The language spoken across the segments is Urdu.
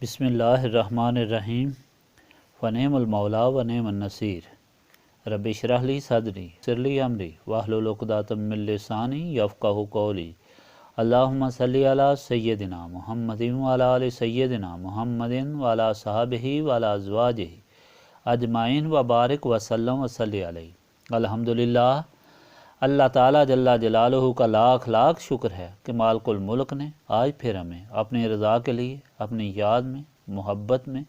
بسم اللہ الرحمن الرحیم ونعم المولا ونعم النصیر رب اشرح لی صدری یسر لی امری واحلل عقدۃ من لسانی یفقہوا قولی اللہم صلی علی سیدنا محمد وعلی آل سیدنا محمد وعلی صحابہ وعلی ازواجہ اجمعین وبارک وسلم وصلی علیہ۔ الحمدللہ، اللہ تعالیٰ جل جلالہ کا لاکھ لاکھ شکر ہے کہ مالک الملک نے آج پھر ہمیں اپنی رضا کے لیے اپنی یاد میں محبت میں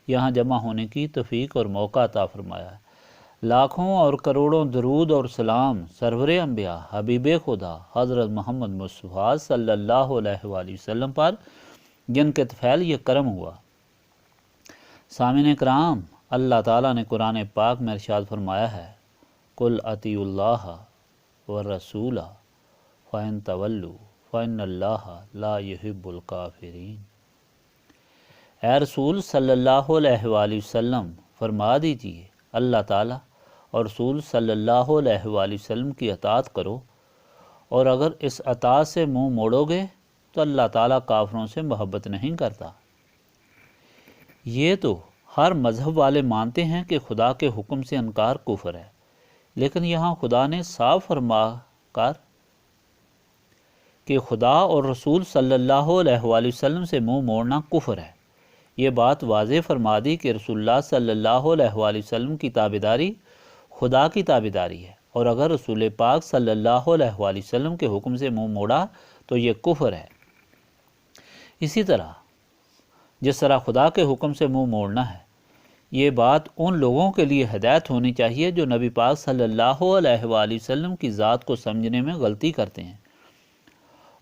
یہاں جمع ہونے کی توفیق اور موقع عطا فرمایا ہے۔ لاکھوں اور کروڑوں درود اور سلام سرور انبیاء حبیب خدا حضرت محمد مصطفیٰ صلی اللہ علیہ وآلہ وسلم پر، جن کے طفیل یہ کرم ہوا۔ سامعین کرام، اللہ تعالیٰ نے قرآن پاک میں ارشاد فرمایا ہے، قل اطیعوا اللہ والرسول فإن تولوا فإن اللہ لا يحب الکافرین۔ اے رسول صلی اللہ علیہ وآلہ وسلم، فرما دیجیے اللہ تعالیٰ اور رسول صلی اللہ علیہ وآلہ وسلم کی اطاعت کرو، اور اگر اس اطاعت سے منہ موڑو گے تو اللہ تعالیٰ کافروں سے محبت نہیں کرتا۔ یہ تو ہر مذہب والے مانتے ہیں کہ خدا کے حکم سے انکار کفر ہے، لیکن یہاں خدا نے صاف فرما کر کہ خدا اور رسول صلی اللہ علیہ وآلہ وسلم سے منہ موڑنا کفر ہے، یہ بات واضح فرما دی کہ رسول اللہ صلی اللہ علیہ وآلہ وسلم کی تابعداری خدا کی تابعداری ہے، اور اگر رسول پاک صلی اللہ علیہ وآلہ وسلم کے حکم سے منہ موڑا تو یہ کفر ہے۔ اسی طرح جس طرح خدا کے حکم سے منہ موڑنا ہے، یہ بات ان لوگوں کے لیے ہدایت ہونی چاہیے جو نبی پاک صلی اللہ علیہ وآلہ وسلم کی ذات کو سمجھنے میں غلطی کرتے ہیں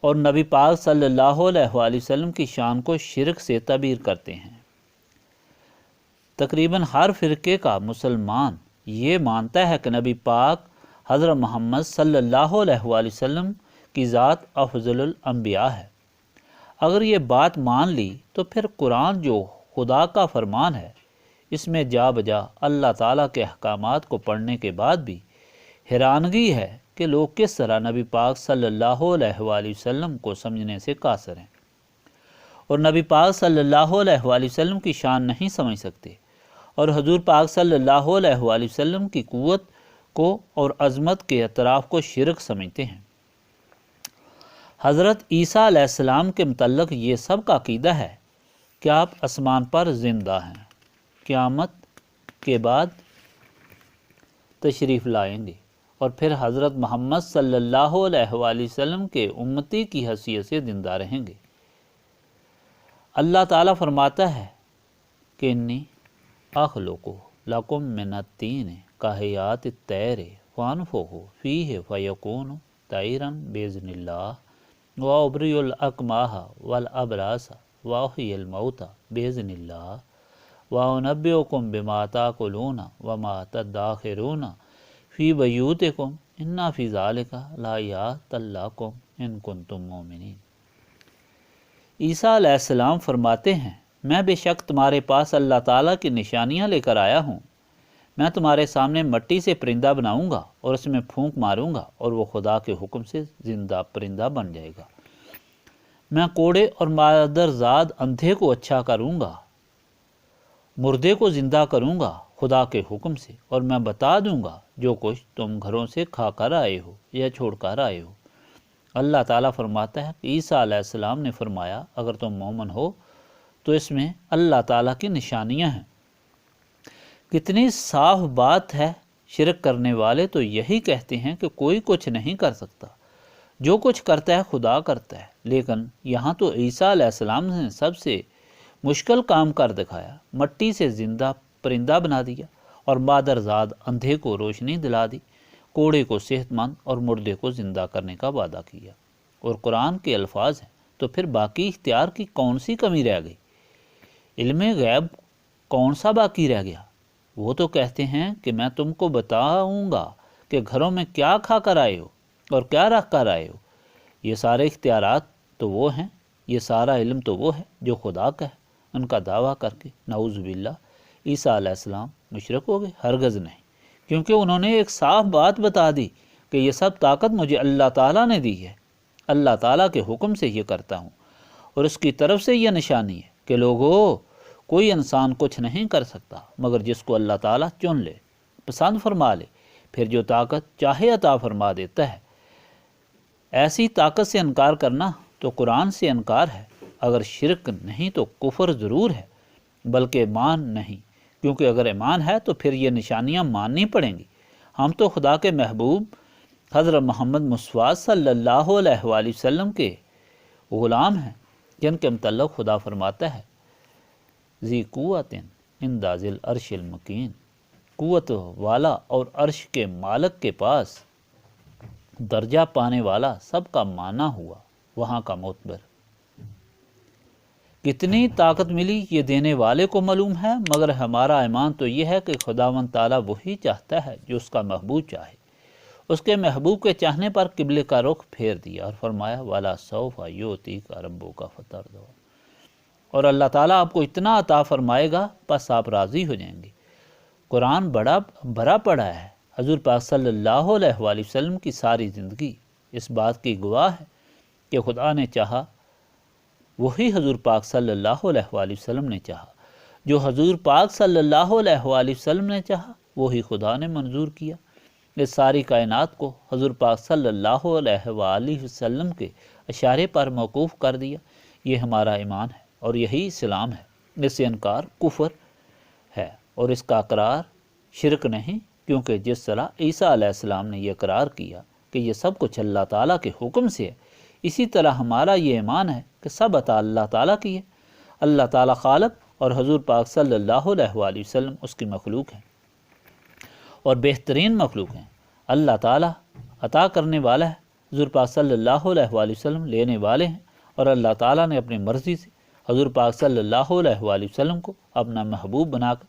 اور نبی پاک صلی اللہ علیہ وآلہ وسلم کی شان کو شرک سے تعبیر کرتے ہیں۔ تقریباً ہر فرقے کا مسلمان یہ مانتا ہے کہ نبی پاک حضرت محمد صلی اللہ علیہ وآلہ وسلم کی ذات افضل الانبیاء ہے۔ اگر یہ بات مان لی تو پھر قرآن جو خدا کا فرمان ہے، اس میں جا بجا اللہ تعالیٰ کے احکامات کو پڑھنے کے بعد بھی حیرانگی ہے کہ لوگ کس طرح نبی پاک صلی اللہ علیہ وآلہ وسلم کو سمجھنے سے قاصر ہیں اور نبی پاک صلی اللہ علیہ وآلہ وسلم کی شان نہیں سمجھ سکتے، اور حضور پاک صلی اللہ علیہ وآلہ وسلم کی قوت کو اور عظمت کے اعتراف کو شرک سمجھتے ہیں۔ حضرت عیسیٰ علیہ السلام کے متعلق یہ سب کا عقیدہ ہے کہ آپ آسمان پر زندہ ہیں، قیامت کے بعد تشریف لائیں گے اور پھر حضرت محمد صلی اللہ علیہ وآلہ وسلم کے امتی کی حیثیت سے زندہ رہیں گے۔ اللہ تعالیٰ فرماتا ہے کہ انی اخلق لکم من الطین کہیات الطیر فانفخ فیہ فیکون طیرا باذن اللہ وابرئ الاکمہ والابراس واحیی الموتى باذن اللہ وَأُنَبِّئُكُم بِمَا تَأْكُلُونَ وَمَا تَدَّخِرُونَ فِي بُيُوتِكُمْ إِنَّ فِي ذَلِكَ لَآيَاتٍ لَكُمْ إِن كُنتُم مُّؤْمِنِينَ۔ عیسیٰ علیہ السلام فرماتے ہیں، میں بے شک تمہارے پاس اللہ تعالیٰ کی نشانیاں لے کر آیا ہوں۔ میں تمہارے سامنے مٹی سے پرندہ بناؤں گا اور اس میں پھونک ماروں گا اور وہ خدا کے حکم سے زندہ پرندہ بن جائے گا۔ میں کوڑے اور مادرزاد اندھے کو اچھا کروں گا، مردے کو زندہ کروں گا خدا کے حکم سے، اور میں بتا دوں گا جو کچھ تم گھروں سے کھا کر آئے ہو یا چھوڑ کر آئے ہو۔ اللہ تعالیٰ فرماتا ہے کہ عیسیٰ علیہ السلام نے فرمایا، اگر تم مومن ہو تو اس میں اللہ تعالیٰ کی نشانیاں ہیں۔ کتنی صاف بات ہے۔ شرک کرنے والے تو یہی کہتے ہیں کہ کوئی کچھ نہیں کر سکتا، جو کچھ کرتا ہے خدا کرتا ہے، لیکن یہاں تو عیسیٰ علیہ السلام نے سب سے مشکل کام کر دکھایا، مٹی سے زندہ پرندہ بنا دیا اور مادرزاد اندھے کو روشنی دلا دی، کوڑے کو صحت مند اور مردے کو زندہ کرنے کا وعدہ کیا، اور قرآن کے الفاظ ہیں۔ تو پھر باقی اختیار کی کون سی کمی رہ گئی؟ علم غیب کون سا باقی رہ گیا؟ وہ تو کہتے ہیں کہ میں تم کو بتاؤں گا کہ گھروں میں کیا کھا کر آئے ہو اور کیا رکھ کر آئے ہو۔ یہ سارے اختیارات تو وہ ہیں، یہ سارا علم تو وہ ہے جو خدا کا ہے۔ ان کا دعویٰ کر کے نعوذ باللہ عیسیٰ علیہ السلام مشرک ہو گئے؟ ہرگز نہیں، کیونکہ انہوں نے ایک صاف بات بتا دی کہ یہ سب طاقت مجھے اللہ تعالیٰ نے دی ہے، اللہ تعالیٰ کے حکم سے یہ کرتا ہوں، اور اس کی طرف سے یہ نشانی ہے کہ لوگوں کوئی انسان کچھ نہیں کر سکتا مگر جس کو اللہ تعالیٰ چن لے، پسند فرما لے، پھر جو طاقت چاہے عطا فرما دیتا ہے۔ ایسی طاقت سے انکار کرنا تو قرآن سے انکار ہے۔ اگر شرک نہیں تو کفر ضرور ہے، بلکہ ایمان نہیں، کیونکہ اگر ایمان ہے تو پھر یہ نشانیاں ماننی پڑیں گی۔ ہم تو خدا کے محبوب حضرت محمد مصطفیٰ صلی اللہ علیہ وآلہ وسلم کے غلام ہیں، جن کے متعلق خدا فرماتا ہے ذی قوت عند ذی العرش المکین، قوت والا اور عرش کے مالک کے پاس درجہ پانے والا، سب کا معنی ہوا وہاں کا معتبر۔ کتنی طاقت ملی یہ دینے والے کو معلوم ہے، مگر ہمارا ایمان تو یہ ہے کہ خداوند تعالیٰ وہی چاہتا ہے جو اس کا محبوب چاہے۔ اس کے محبوب کے چاہنے پر قبلے کا رخ پھیر دیا اور فرمایا وَلَا سَوْفَ يُؤْتِيكَ رَبُّكَ فَتَرْضَىٰ، اور اللہ تعالیٰ آپ کو اتنا عطا فرمائے گا بس آپ راضی ہو جائیں گے۔ قرآن بڑا بھرا پڑا ہے۔ حضور پاک صلی اللہ علیہ وآلہ وسلم کی ساری زندگی اس بات کی گواہ ہے کہ خدا نے چاہا وہی حضور پاک صلی اللہ علیہ وآلہ وسلم نے چاہا، جو حضور پاک صلی اللہ علیہ وآلہ وسلم نے چاہا وہی خدا نے منظور کیا۔ اس ساری کائنات کو حضور پاک صلی اللہ علیہ وآلہ وسلم کے اشارے پر موقوف کر دیا۔ یہ ہمارا ایمان ہے اور یہی اسلام ہے۔ اس سے انکار کفر ہے اور اس کا اقرار شرک نہیں، کیونکہ جس طرح عیسیٰ علیہ السلام نے یہ اقرار کیا کہ یہ سب کچھ اللہ تعالیٰ کے حکم سے ہے، اسی طرح ہمارا یہ ایمان ہے کہ سب عطا اللہ تعالیٰ کی ہے۔ اللہ تعالیٰ خالق اور حضور پاک صلی اللہ علیہ وآلہ وسلم اس کی مخلوق ہیں اور بہترین مخلوق ہیں۔ اللہ تعالیٰ عطا کرنے والا ہے، حضور پاک صلی اللہ علیہ وآلہ وسلم لینے والے ہیں، اور اللہ تعالیٰ نے اپنی مرضی سے حضور پاک صلی اللہ علیہ وآلہ وسلم کو اپنا محبوب بنا کر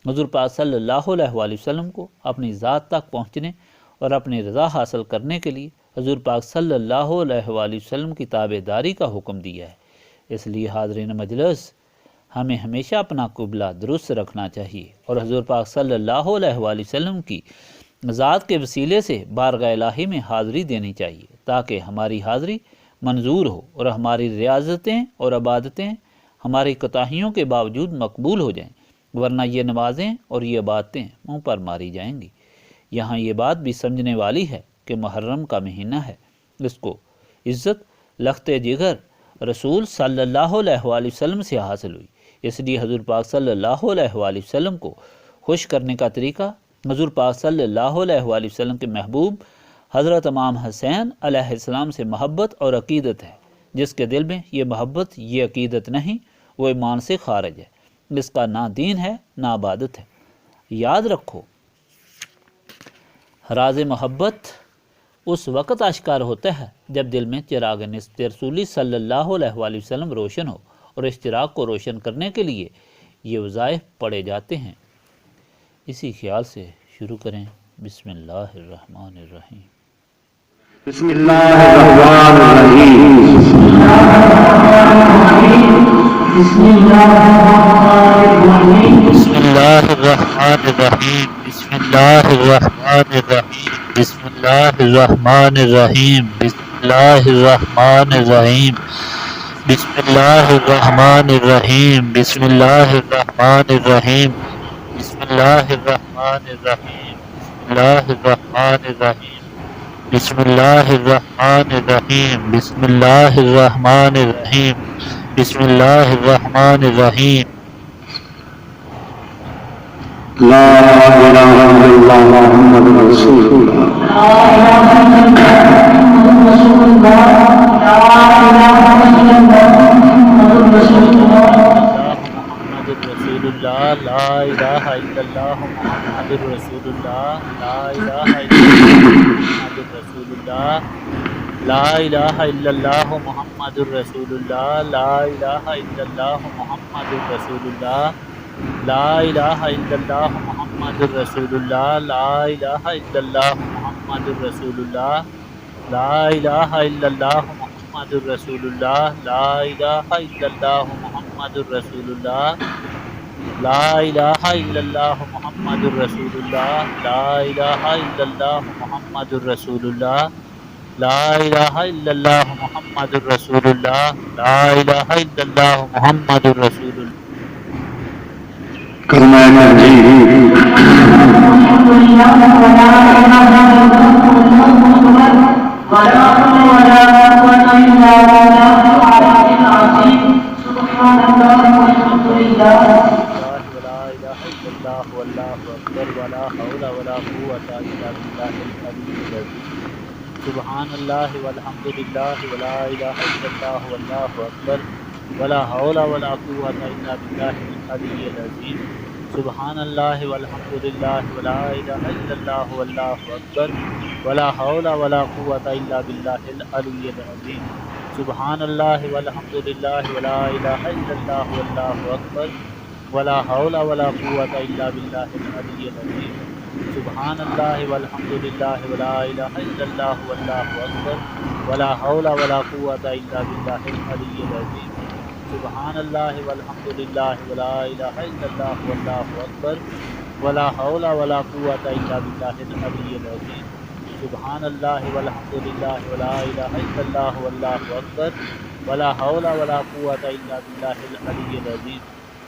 حضور پاک صلی اللہ علیہ وآلہ وسلم کو اپنی ذات تک پہنچنے اور اپنی رضا حاصل کرنے کے لیے حضور پاک صلی اللہ علیہ وآلہ وسلم کی تابع داری کا حکم دیا ہے۔ اس لیے حاضرین مجلس، ہمیں ہمیشہ اپنا قبلہ درست رکھنا چاہیے اور حضور پاک صلی اللہ علیہ وآلہ وسلم کی ذات کے وسیلے سے بارگاہ الہی میں حاضری دینی چاہیے، تاکہ ہماری حاضری منظور ہو اور ہماری ریاضتیں اور عبادتیں ہماری کوتاہیوں کے باوجود مقبول ہو جائیں، ورنہ یہ نمازیں اور یہ عبادتیں منہ پر ماری جائیں گی۔ یہاں یہ بات بھی سمجھنے والی ہے کہ محرم کا مہینہ ہے، اس کو عزت لخت جگر رسول صلی اللہ علیہ وآلہ وسلم سے حاصل ہوئی۔ اس لیے حضور پاک صلی اللہ علیہ وآلہ وسلم کو خوش کرنے کا طریقہ حضور پاک صلی اللہ علیہ وآلہ وسلم کے محبوب حضرت امام حسین علیہ السلام سے محبت اور عقیدت ہے۔ جس کے دل میں یہ محبت، یہ عقیدت نہیں، وہ ایمان سے خارج ہے، جس کا نہ دین ہے نہ عبادت ہے۔ یاد رکھو، راز محبت اس وقت اشکار ہوتا ہے جب دل میں چراغ نسبت رسولی صلی اللہ علیہ وآلہ وسلم روشن ہو، اور اس چراغ کو روشن کرنے کے لیے یہ وظائف پڑھے جاتے ہیں۔ اسی خیال سے شروع کریں۔ بسم اللہ الرحمن الرحیم۔ بسم اللہ الرحمن الرحیم۔ بسم اللہ الرحمن الرحیم۔ بسم اللہ الرحمن الرحیم۔ بسم اللہ الرحمن الرحیم۔ بسم اللہ الرحمن الرحیم۔ بسم اللہ الرحمن الرحیم۔ بسم اللہ الرحمن الرحیم۔ بسم اللہ الرحمن الرحیم۔ بسم اللہ الرحمن الرحیم۔ بسم اللہ الرحمن الرحیم۔ بسم اللہ الرحمن الرحیم۔ لا الہ الا اللہ محمد رسول اللہ۔ لا الہ الا اللہ محمد رسول اللہ۔ لا الہ الا اللہ محمد رسول اللہ۔ محمد رسول اللہ، لا الہ الا اللہ محمد رسول اللہ، لا الہ الا اللہ محمد رسول اللہ، لا الہ الا اللہ محمد رسول اللہ، لا الہ الا اللہ محمد رسول اللہ، لا الہ الا اللہ محمد رسول اللہ، لا الہ الا اللہ محمد رسول اللہ، لا الہ الا اللہ محمد رسول اللہ، لا الہ الا اللہ محمد رسول اللہ، لا الہ الا اللہ محمد رسول اللہ، لا الہ الا اللہ محمد رسول اللہ، لا الہ الا اللہ محمد رسول کلمہ تنزیل الحمد للہ ولا الہ الا اللہ ولا حول ولا قوة الا بالله العلی العظیم سبحان اللہ والحمد للہ ولا الہ الا اللہ واللہ اکبر ولا حول ولا قوة الا باللہ العلی العظیم سبحان اللہ والحمد للہ ولا الہ الا اللہ واللہ اکبر ولا حول ولا قوة الا باللہ العلی العظیم سبحان اللہ والحمد للہ ولا الہ الا اللہ واللہ اکبر ولا حول ولا قوة الا باللہ العلی العظیم سبحان اللہ والحمد للہ ولا الہ الا اللہ واللہ اکبر ولا حول ولا قوة الا باللہ العلی العظیم سبحان اللہ والحمد للہ ولا الہ الا اللہ واللہ اکبر ولا حول ولا قوة الا باللہ العلی العظیم سبحان اللہ والحمد للہ ولا الہ الا اللہ واللہ اکبر ولا حول ولا قوة الا باللہ العلی العظیم سبحان اللہ والحمد للہ ولا الہ الا اللہ واللہ اکبر ولا حول ولا قوة الا باللہ العلی العظیم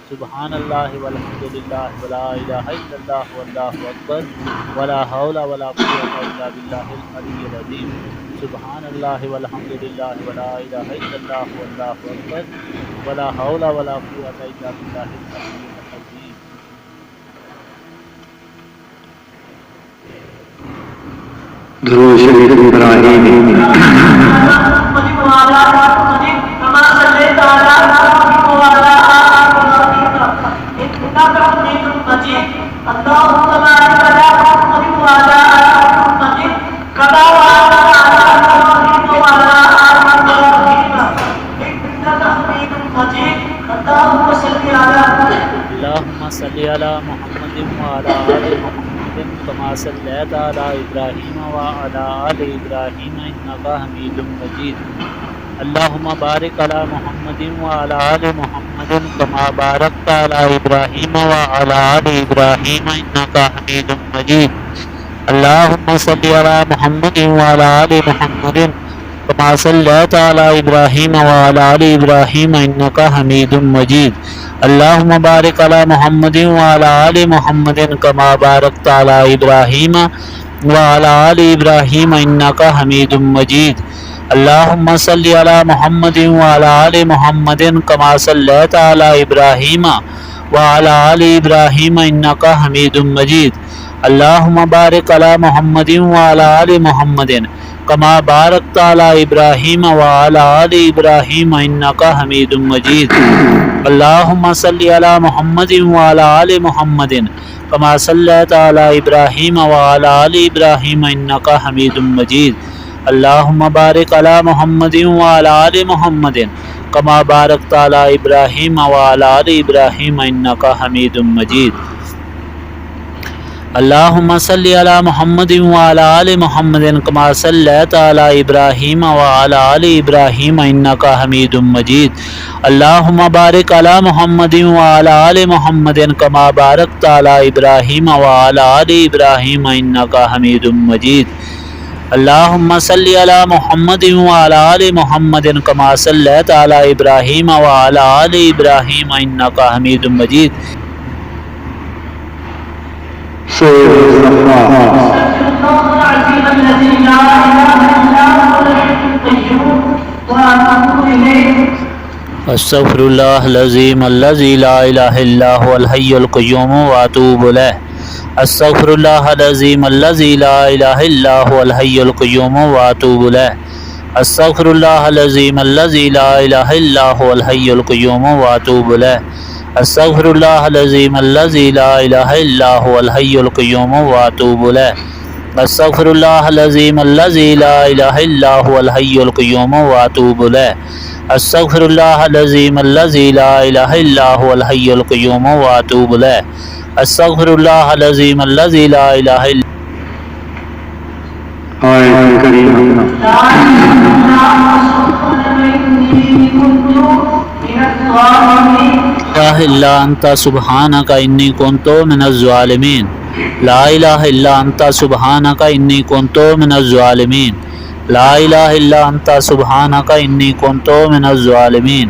سبحان اللہ والحمد للہ ولا الہ الا اللہ واللہ اکبر ولا حول ولا قوة الا باللہ العلی العظیم سبحان اللہ والحمد للہ ولا الہ الا اللہ واللہ اکبر ولا حول ولا قوة الا باللہ العلی العظیم درود شریف ابراہیمی اللہم صلی علی محمد وعلی آل محمد کما صلیت علی ابراہیم وعلی آل ابراہیم انک حمید مجید اللہم بارک علی محمد وعلی آل محمد کما بارکت علی ابراہیم وعلی آل ابراہیم انک حمید مجید اللہم صلی علی محمد وعلی آل محمد کما صلیت علی ابراہیم وعلی آل ابراہیم انک حمید مجید اللہم بارک علی محمد وعلی آل محمد کما بارکت علی ابراہیم وعلی آل ابراہیم انک حمید مجید اللہم صلی علی محمد وعلی آل محمد کما صلیت علی ابراہیم وعلی آل ابراہیم انک حمید مجید اللہم بارک علی محمد وعلی آل محمد کما بارکت علی ابراہیم وعلی آل ابراہیم انک حمید مجید اللہم صلی علی محمد وعلی آل محمد کما صلیت علی ابراہیم وعلی آل ابراہیم انک حمید مجید اللہم بارک علی محمد وعلی آل محمد کما بارکت علی ابراہیم وعلی آل ابراہیم انک حمید مجید اللہم صلی علی محمد وعلی آل محمد کما صلیت علی ابراہیم وعلی آل ابراہیم انک حمید مجید اللہم بارک علی محمد وعلی آل محمد کما بارکت علی ابراہیم وعلی آل ابراہیم انک حمید مجید اللہم صلی علی محمد وعلی آل محمد کما صلیت علی ابراہیم وعلی آل ابراہیم انک حمید مجید استغفر اللہ العظیم الذی لا الہ الا هو الحی القیوم واتوب الیہ استغفر اللہ العظیم الذی لا الہ الا هو الحی القیوم واتوب الیہ استغفر اللہ العظیم الذی لا الہ الا هو الحی القیوم واتوب الیہ استغفر اللہ العظیم الذی لا الہ الا هو الحی القیوم واتوب الیہ استغفر اللہ العظیم الذی لا الہ الا هو الحی القیوم واتوب الیہ استغفر اللہ العظیم الذی لا الہ الا هو الحی القیوم واتوب الیہ استغفر اللہ العظیم الذی لا الہ الا آیت کریمہ الہ الا انت سبحانک انی کنت من الظالمین لا الہ الا انت سبحانک انی کنت من الظالمین لا الہ الا انت سبحانک انی کنت من الظالمین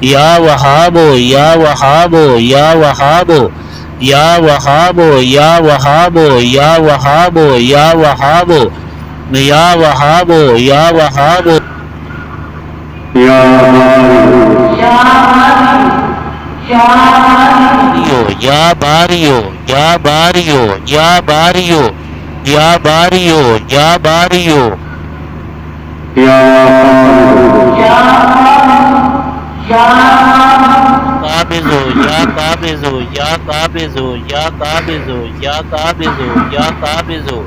یا وہابو یا وہابو یا وہابو یا وہابو یا وہابو یا وہابو یا وہابو یا وہابو یا وہابو یا باریو یا باریو یا باریو یا باریو یا باریو قابضو یا قابضو یا قابضو یا قابضو یا قابضو یا قابضو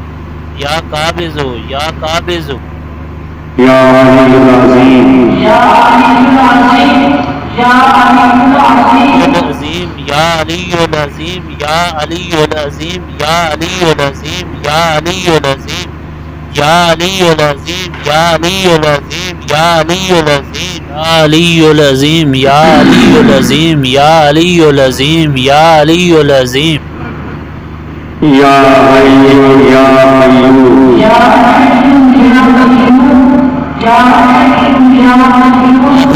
یا قابضو یا قابضو یا علی العظیم یا العظیم یا علی العظیم یا علی العظیم یا علی العظیم یا علی العظیم یا علی العظیم یا علی العظیم یا علی العظیم یا علی العظیم یا علی العظیم یا علی العظیم یا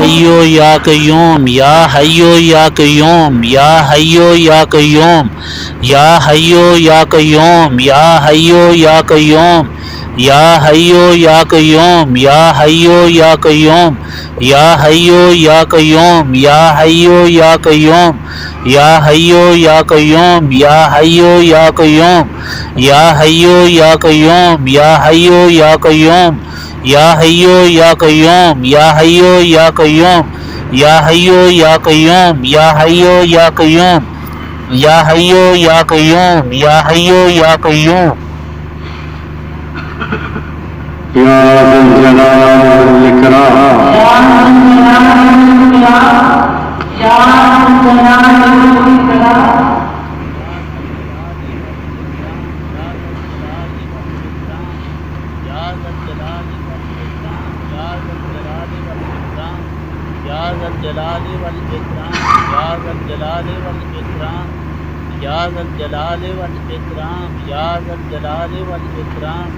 حی یا قیوم حیو یا قیوم یا حیو یا قیوم یا حیو یا قیوم یا حیو یا قیوم یا حیو یا قیوم یا حیو یا قیوم یا حیو یا قیوم یا حیو یا قیوم یا حیو یا قیوم یا حیو یا قیوم یا حیو یا قیوم یا حیو یا قیوم یا حیو یا قیوم یا حیو یا قیوم یا حیو یا قیوم یا حیو یا قیوم یا حیو یا قیوم یا حیو یا قیوم یا حیو یا قیوم یا ذا الجلال والاکرام یا ذا الجلال والاکرام یا ذا الجلال والاکرام یا ذا الجلال والاکرام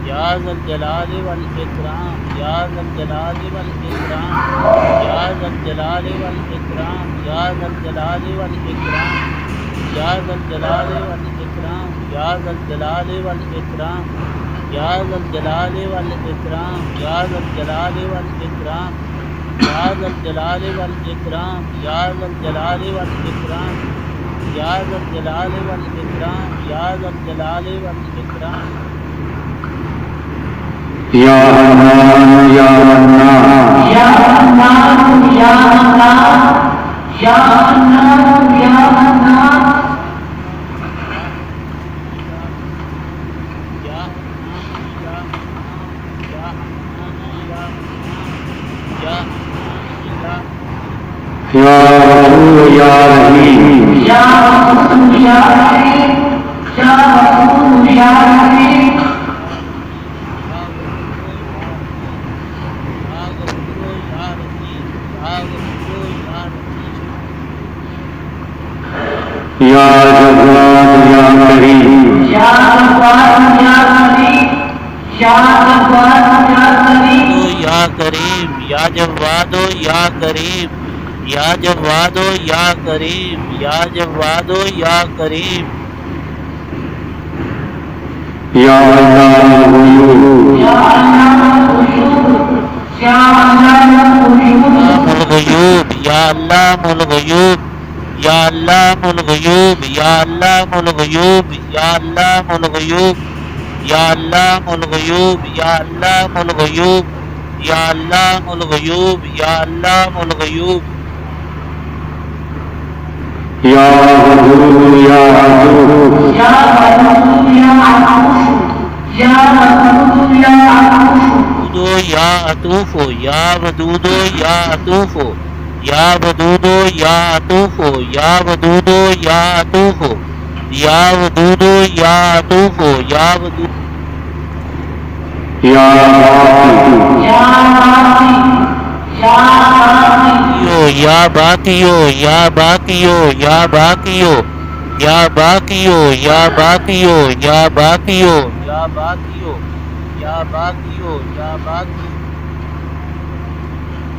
یا ذا الجلال والاکرام یا ذا الجلال والاکرام یا ذا الجلال والاکرام یا ذا الجلال والاکرام یا ذا الجلال والاکرام یا ذا الجلال والاکرام یا ذا الجلال والاکرام یا ذا الجلال والاکرام یا ذا الجلال والاکرام یا ذا الجلال والاکرام یا ذا الجلال والاکرام یا رحمان یا منان یا رحمان یا منان یا منان یا منان یا غفور یا رحیم یا غفور یا رحیم یا غفور یا رحیم یا جواد یا کریم یا جواد یا کریم یا جواد یا کریم یا کریم یا جواد یا کریم یا جواد یا کریم یا جواد یا کریم یا علام الغیوب یا علام الغیوب یا علام الغیوب یا علام الغیوب یا علام الغیوب یا علام الغیوب یا علام الغیوب یا علام الغیوب یا علام الغیوب یا علام الغیوب یا علام الغیوب یا غفور یا عفو یا غفور یا عفو یا غفور یا عفو یا عطوف یا ودود یا عطوف یا ودود یا عطوف یا ودود یا عطوف یا ودود یا عطوف یا ودود یا باقی یا باقی یا باقی یا باقیو یا باقیو یا باقیو یا باقیو یا باقیو یا باقیو یا باقیو یا باقیو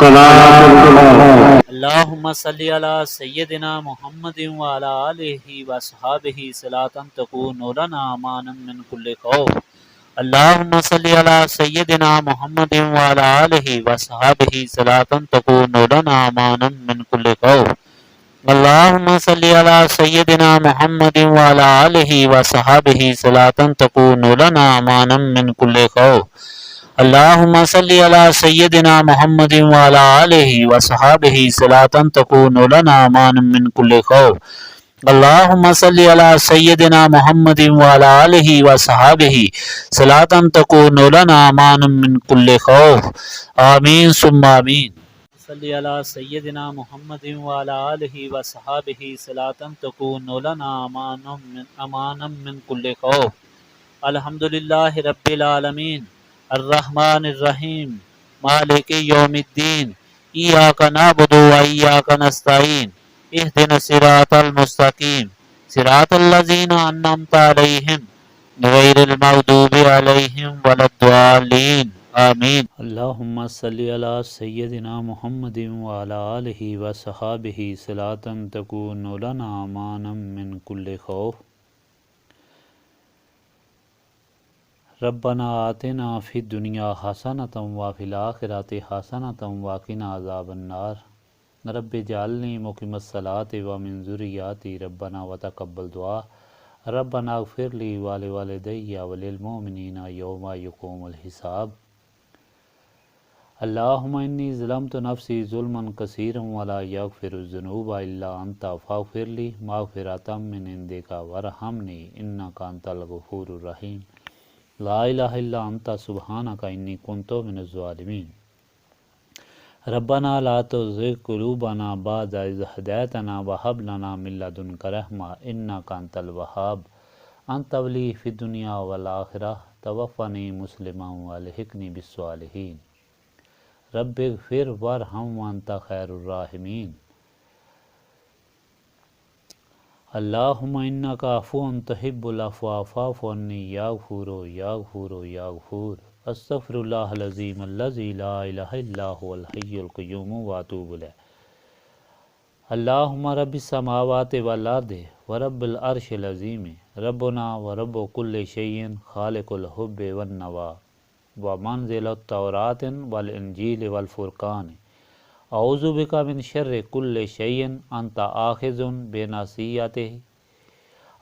الصلاة الإلهية اللهم صل على سيدنا محمد وعلى آله وصحابه صلاة تكون لنا امانا من كل خوف. اللهم صل على سيدنا محمد وعلى آله وصحابه صلاة تكون لنا امانا من كل خوف. اللهم صل على سيدنا محمد وعلى آله وصحابه صلاة تكون لنا امانا من كل خوف. اللهم صل على سيدنا محمد وعلى آله وصحابه صلاة تكون لنا امانا من كل خوف. اللهم صل على سيدنا محمد وعلى آله وصحابه صلاة تكون لنا امانا من كل خوف. آمين ثم آمين. صل على سيدنا محمد وعلى آله وصحابه صلاة تكون لنا امانا من كل خوف. الحمد لله رب العالمين الرحمن الرحیم مالک یوم الدین ایاک نعبد و ایاک نستعین اهدنا الصراط المستقیم صراط الذین انعمت علیہم غیر المغضوب علیہم ولا الضالین آمین. اللہم صلی علی سیدنا محمد وعلی آلہ وصحابہ صلاة تکون لنا امانا من کل خوف. ربنا آتنا فی الدنیا حسنۃ وفی الآخرۃ حسنۃ وقنا عذاب النار. رب اجعلنی مقیم الصلاۃ ومن ذریاتی ربنا وتقبل دعا. ربنا اغفر لی ولوالدی وللمؤمنین یوم یقوم الحساب. اللہم انی ظلمت نفسی ظلما کثیرا ولا یغفر الذنوب الا انت فاغفر لی مغفرۃ من عندک وارحمنی انک انت الغفور الرحیم. لا الہ الا انت سبحانک انی کنت من الظالمین. ربنا لا تزغ قلوبنا بعد اذ ہدیتنا وہب لنا من لدنک رحمۃ انک انت الوہاب. انت ولی فی الدنیا والآخرہ توفنی مسلما والحقنی بالصالحین. رب اغفر وارحم وانت خیر الراحمین. اللہم انک عفو تحب العفو فاعف عنی یا غفور یا غفور یا غفور. استغفر اللہ العظیم الذی لا الہ الا هو الحی القیوم واتوب الیہ. اللہم رب السماوات والارض ورب العرش العظیم ربنا ورب کل شیء خالق الحب والنوى ومنزل التوراۃ والانجیل والفرقان. اعوذ بک من شر کل شیء انت آخذ بناصیتہ.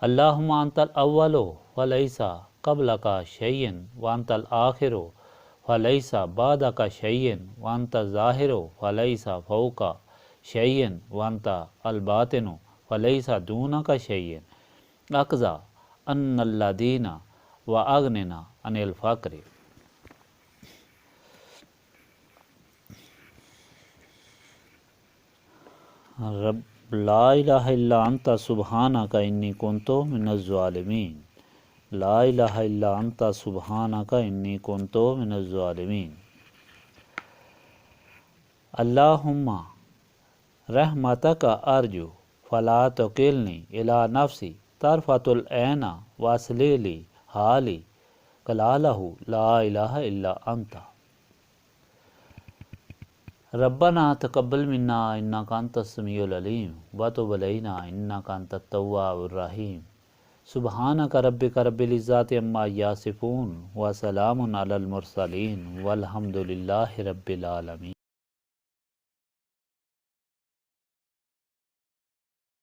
اللہم انت الاول فلیس قبلک شیء وانت الآخر فلیس بعدک شیء وانت الظاہر فلیس فوقک شیء وانت الباطن فلیس دونک شیء. اقضی عنا الدین واغننا عن الفقر. رب لا الہ الا انت سبحانک انی کنت من الظالمین. لا الہ الا انت سبحانک انی کنت من الظالمین. اللہم رحمتک ارجو فلا تکلنی الی نفسی طرفۃ العین واصلح لی حالی کلالہ لا الہ الا انت. ربنا تقبل منا انک انت السمیع العلیم وتب علینا انک انت التواب الرحیم. سبحانک ربک رب العزۃ عما یصفون وسلام علی المرسلین والحمد للہ رب العالمین.